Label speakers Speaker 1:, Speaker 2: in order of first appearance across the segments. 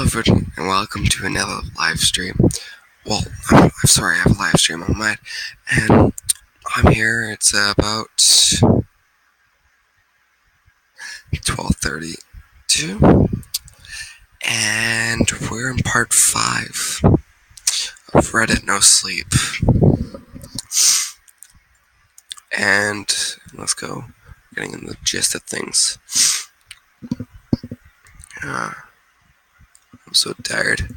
Speaker 1: everyone, and welcome to another live stream. Well, I'm sorry, I have a live stream on my and I'm here. It's about 12:32, and we're in part 5 of Reddit No Sleep. And let's go, getting in the gist of things. I'm so tired.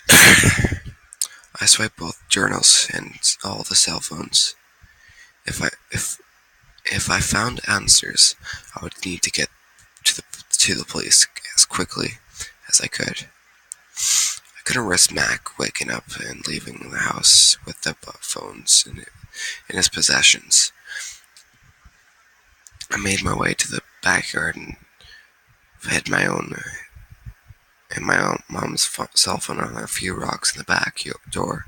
Speaker 1: I swipe both journals and all the cell phones. If I found answers, I would need to get to the police as quickly as I could. I couldn't risk Mac waking up and leaving the house with the phones in his possessions. I made my way to the backyard and hid my own mom's cell phone on a few rocks in the back door,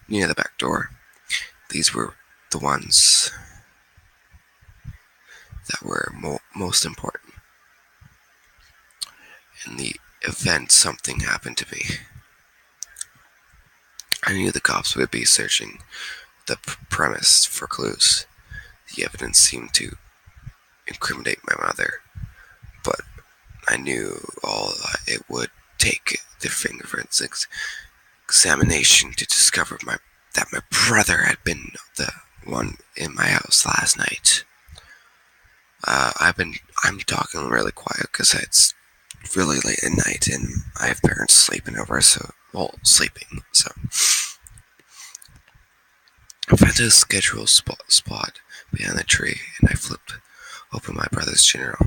Speaker 1: near the back door. These were the ones that were most important. In the event something happened to me, I knew the cops would be searching the premise for clues. The evidence seemed to incriminate my mother, but I knew all it would take the fingerprints examination to discover that my brother had been the one in my house last night. I'm talking really quiet because it's really late at night and I have parents sleeping. So I found a scheduled spot behind the tree and I flipped open my brother's journal.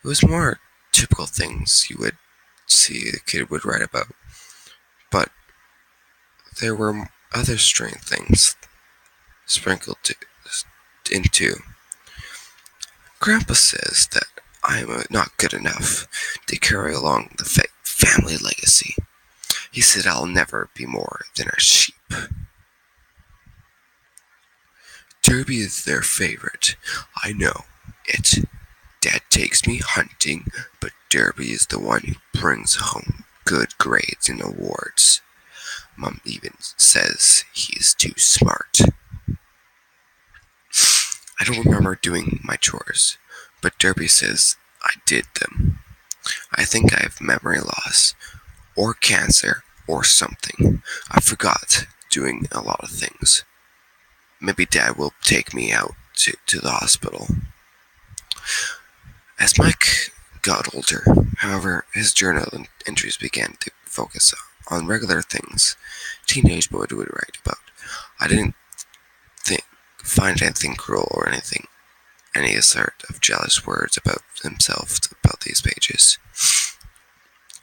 Speaker 1: It was more typical things you would see a kid would write about, but there were other strange things sprinkled into. Grandpa says that I am not good enough to carry along the family legacy. He said I'll never be more than a sheep. Derby is their favorite. I know it. Dad takes me hunting, but Derby is the one who brings home good grades and awards. Mom even says he is too smart. I don't remember doing my chores, but Derby says I did them. I think I have memory loss, or cancer, or something. I forgot doing a lot of things. Maybe Dad will take me out to the hospital. As Mike got older, however, his journal entries began to focus on regular things teenage boys would write about. I didn't find anything cruel or any sort of jealous words about himself about these pages.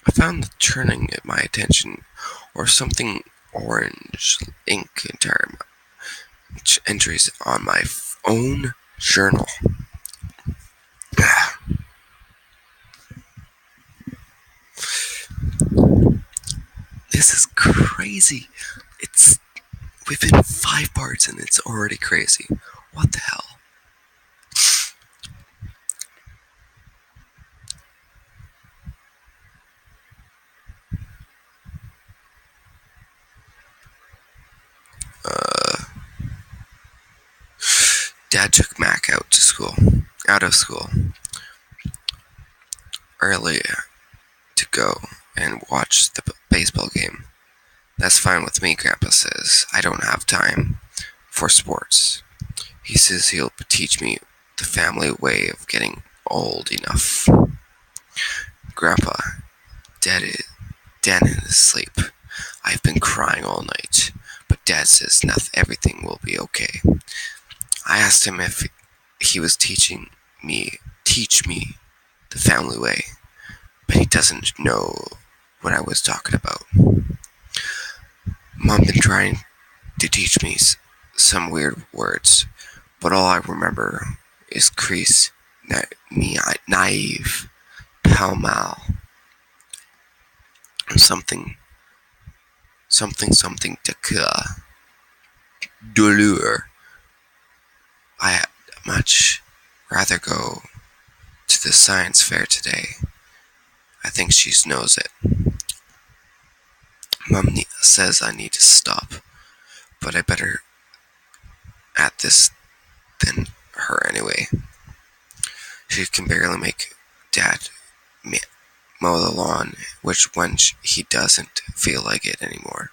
Speaker 1: I found turning my attention or something orange ink entries on my own journal. This is crazy. We've been 5 parts and it's already crazy. What the hell? Dad took Mac out of school early to go and watch the baseball game. That's fine with me, Grandpa says. I don't have time for sports. He says he'll teach me the family way of getting old enough. Grandpa, Dad is asleep. I've been crying all night, but Dad says everything will be okay. I asked him if he was teach me the family way, but he doesn't know what I was talking about. Mom been trying to teach me some weird words, but all I remember is crease, naive, pell-mell, and something to douleur. I'd much rather go to the science fair today. I think she knows it. Mom says I need to stop, but I better at this than her anyway. She can barely make Dad mow the lawn, which when he doesn't feel like it anymore.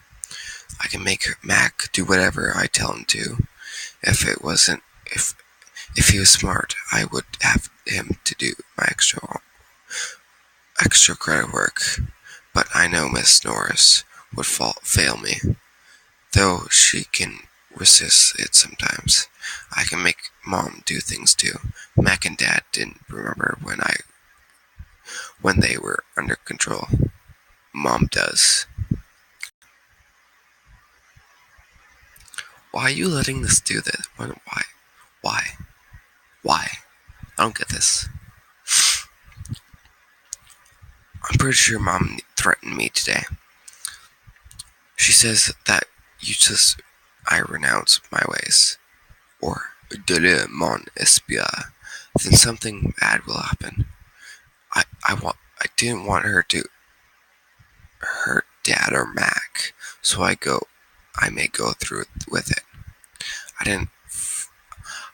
Speaker 1: I can make Mac do whatever I tell him to. If he was smart, I would have him to do my extra credit work. But I know Miss Norris would fail me, though she can resist it sometimes. I can make Mom do things too. Mac and Dad didn't remember when they were under control. Mom does. Why are you letting this do this? Why? Why? Why? I don't get this. I'm pretty sure Mom threatened me today. She says that I renounce my ways, or de le mon espia, then something bad will happen. I didn't want her to hurt Dad or Mac, so I may go through with it. I'm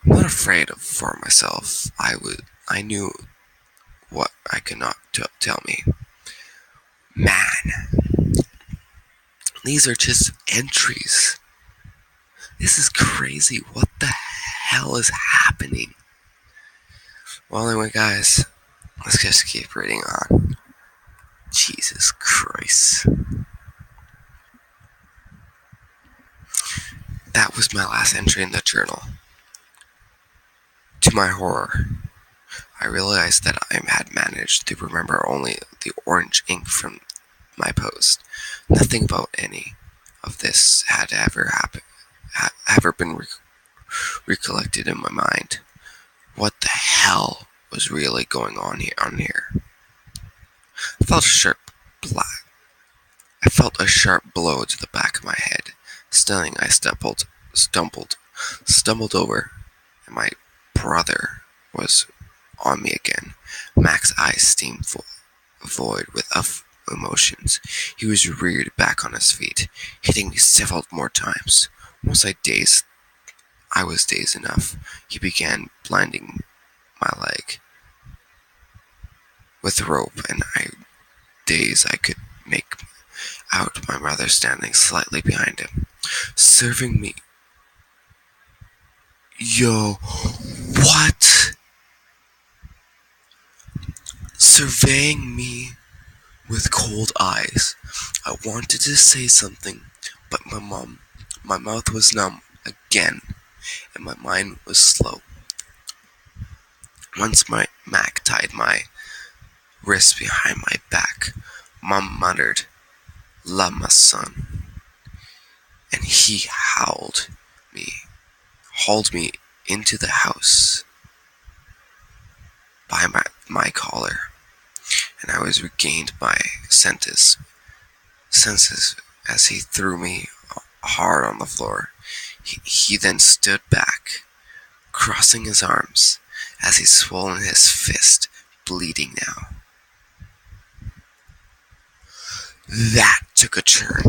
Speaker 1: not afraid for myself. I knew what I could not tell me. Man, these are just entries. This is crazy. What the hell is happening? Well, anyway, guys, let's just keep reading on. Jesus Christ. That was my last entry in the journal. To my horror, I realized that I had managed to remember only the orange ink from my post. Nothing about any of this had ever been recollected in my mind. What the hell was really going on here? I felt a sharp blow to the back of my head. Stunning, I stumbled over, and my brother was on me again. Mac's eyes seemed void with emotions. He was reared back on his feet, hitting me several more times. Once I was dazed enough. He began blinding my leg with rope, and I could make out my mother standing slightly behind him, serving me. Yo, what? Surveying me with cold eyes. I wanted to say something, but my mouth was numb again, and my mind was slow. Once Mac tied my wrist behind my back, Mom muttered, "Love my son," and he hauled me into the house by my collar, and I was regained my senses as he threw me hard on the floor. He then stood back, crossing his arms as he swollen his fist, bleeding now. That took a turn.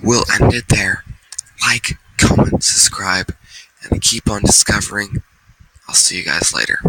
Speaker 1: We'll end it there. Like, comment, subscribe, and keep on discovering. I'll see you guys later.